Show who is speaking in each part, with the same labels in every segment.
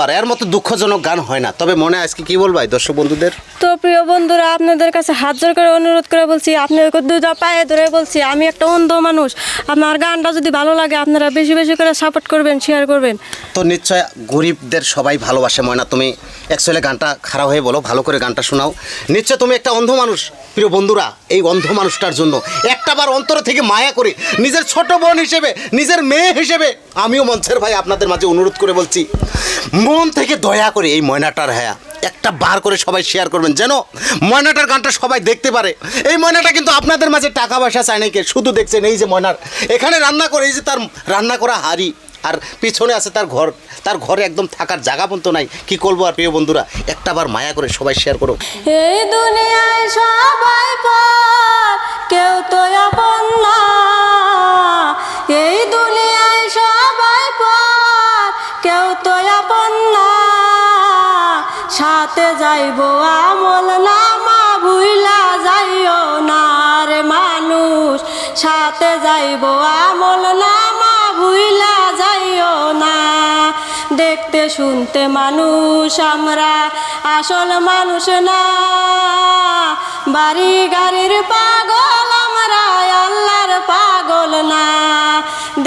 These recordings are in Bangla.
Speaker 1: আর এর মতো দুঃখজনক গান হয় না। তবে মনে আজকে কি বলবো দর্শক বন্ধুদের?
Speaker 2: তো প্রিয় বন্ধুরা, আপনাদের কাছে হাত জোর করে অনুরোধ করে বলছি, আপনাদের দুটা পায়ে ধরে বলছি, আমি একটা অন্ধ মানুষ। আমার গানটা যদি ভালো লাগে আপনারা বেশি বেশি করে সাপোর্ট করবেন, শেয়ার করবেন।
Speaker 1: তো নিশ্চয় গরিবদের সবাই ভালোবাসে। ময়না, তুমি অ্যাকচুয়ালি গানটা খারাপ হয়ে বলো, ভালো করে গানটা শোনাও। নিশ্চয় তুমি একটা অন্ধ মানুষ। প্রিয় বন্ধুরা, এই অন্ধ মানুষটার জন্য একটাবার অন্তর থেকে মায়া করে নিজের ছোট বোন হিসেবে, নিজের মেয়ে হিসেবে আমিও মঞ্চের ভাই আপনাদের মাঝে অনুরোধ করে বলছি, মন থেকে দয়া করে এই ময়নাটার একটা বার করে সবাই শেয়ার করবেন, যেন ময়নাটার গানটা সবাই দেখতে পারে। এই ময়নাটা কিন্তু আপনাদের মাঝে টাকা পয়সা চায় নাকি, শুধু দেখছেন এই যে ময়নার এখানে রান্না করে, এই যে তার রান্না করা হাঁড়ি, আর পিছনে আছে তার ঘর। তার ঘরে একদম থাকার জায়গা পর্যন্ত নাই। কি করবো আর প্রিয় বন্ধুরা, একটাবার মায়া করে সবাই শেয়ার করো।
Speaker 2: এই দুনিয়ায় সবাই পর, কেউ তো আপন না। এই দুনিয়ায় সবাই পর, কেউ তো আপন না। সাথে যাইব আমল নামা, ভুইলা যাইও না রে মানুষ। সাথে যাইব আমল নামা, ভুইলা যাইও না। দেখতে শুনতে মানুষ আমরা, আসল মানুষ না। বাড়ি গাড়ির পাগল আমরা, আল্লাহর পাগল না।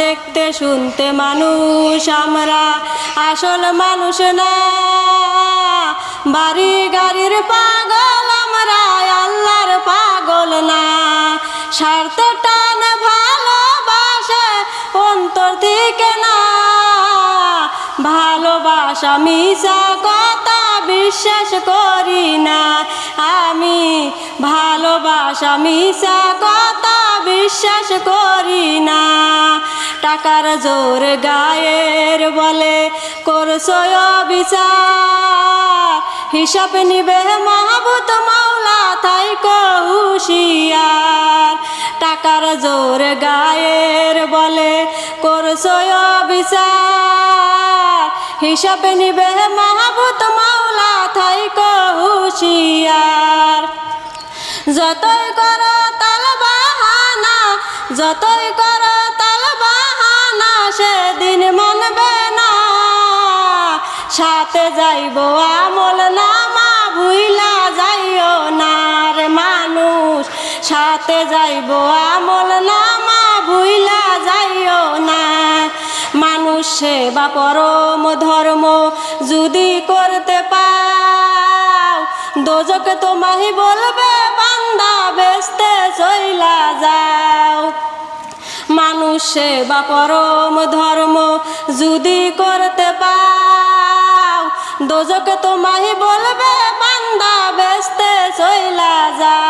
Speaker 2: দেখতে শুনতে মানুষ আমরা, আসল মানুষ না। বাড়ি গাড়ির পাগল আমরা, আল্লাহর পাগল না। স্বার্থ টান ভালোবাসে অন্তর থেকে না। ভালোবাসা মিশা কথা বিশ্বাস করি না আমি। ভালোবাসা মিশা কথা বিশ্বাস করি না। টাকার জোর গায়ের বলে করছো বিচার। হিসাব নিবে মাহবুত মাওলা, থাইকো হুঁশিয়ার। টাকার জোর গায়ের বলে করছো বিচার। হিসাব নিবে মাহবুত মাওলা, থাইকো হুঁশিয়ার। যতই করো তাল বাহানা, যতই করো তাল বাহানা, সেদিন মানবে না। সাথে যাইব আমল নামা, ভুইলা যাইও না রে মানুষ। সাথে যাইব আমল নামা, ভুইলা যাইও না। মানুষ সেবা পরম ধর্ম যদি করতে পাও, দোজক তোমায় বলবে বান্দা বেস্তে চইলা যাও। মানুষ সেবা পরম ধর্ম যদি করতে পাও, দোজক তোমায় বলবে বান্দা বেস্তে চইলা যাও।